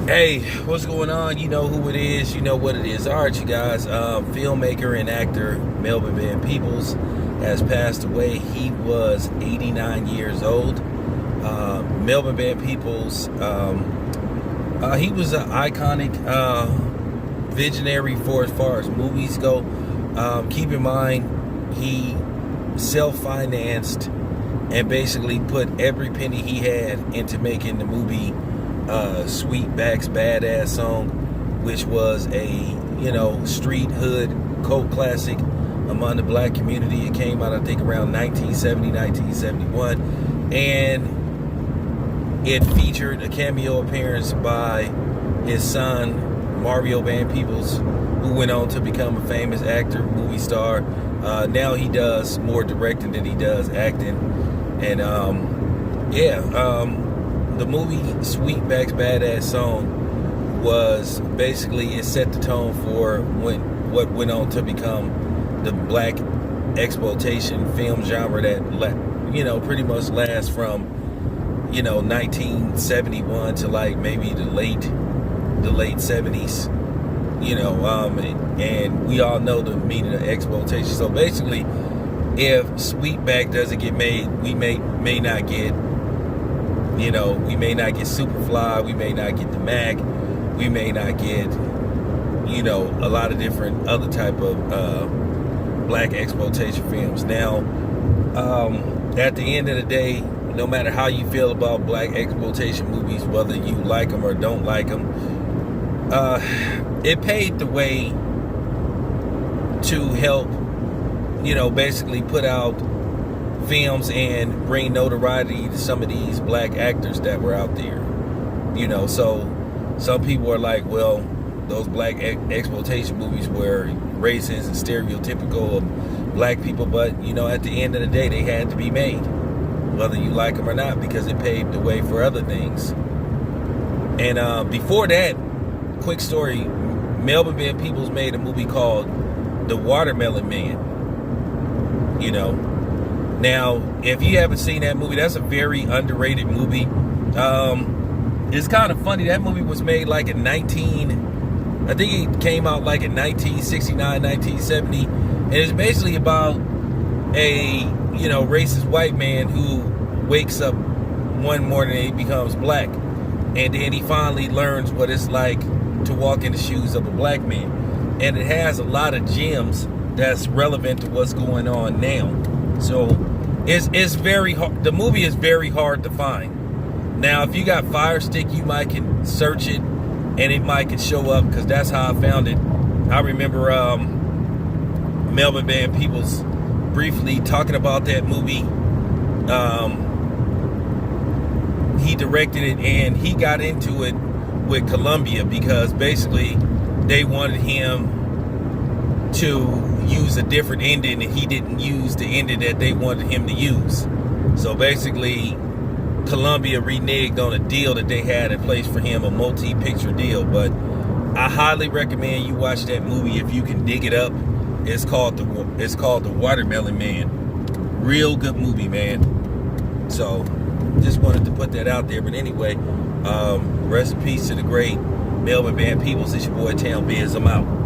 Hey, what's going on? You know who it is, you know what it is. All right, you guys, filmmaker and actor Melvin Van Peebles has passed away. He was 89 years old. Melvin Van Peebles, he was an iconic visionary for as far as movies go. Keep in mind, he self-financed and basically put every penny he had into making the movie Sweetback's Badass Song, which was a street hood cult classic among the black community. It came out, I think, around 1970, 1971, and it featured a cameo appearance by his son Mario Van Peebles, who went on to become a famous actor, movie star. Now he does more directing than he does acting, and the movie Sweetback's Badass Song was basically, it set the tone for what went on to become the black exploitation film genre that pretty much lasts from 1971 to like maybe the late 70s. And we all know the meaning of exploitation. So basically, if Sweetback doesn't get made, we may not get Superfly, we may not get the Mac, we may not get, a lot of different other type of black exploitation films. Now, at the end of the day, no matter how you feel about black exploitation movies, whether you like them or don't like them, it paved the way to help, basically put out films and bring notoriety to some of these black actors that were out there. So some people are like, well, those black exploitation movies were racist and stereotypical of black people, but at the end of the day, they had to be made, whether you like them or not, because it paved the way for other things. And before that, quick story, Melvin Van Peebles made a movie called The Watermelon Man. Now, if you haven't seen that movie, that's a very underrated movie. It's kind of funny. That movie was made like in I think it came out like in 1969, 1970. And it's basically about a, racist white man who wakes up one morning and he becomes black. And then he finally learns what it's like to walk in the shoes of a black man. And it has a lot of gems that's relevant to what's going on now. So it's very hard. The movie is very hard to find. Now, if you got Fire Stick, you might can search it and it might can show up, because that's how I found it. I remember Melvin Van Peebles briefly talking about that movie. He directed it and he got into it with Columbia because basically they wanted him to use a different ending, and he didn't use the ending that they wanted him to use. So basically, Columbia reneged on a deal that they had in place for him, a multi-picture deal. But I highly recommend you watch that movie if you can dig it up. It's called The Watermelon Man. Real good movie, man. So just wanted to put that out there. But anyway, rest in peace to the great Melvin Van Peebles. It's your boy Town Biz. I'm out.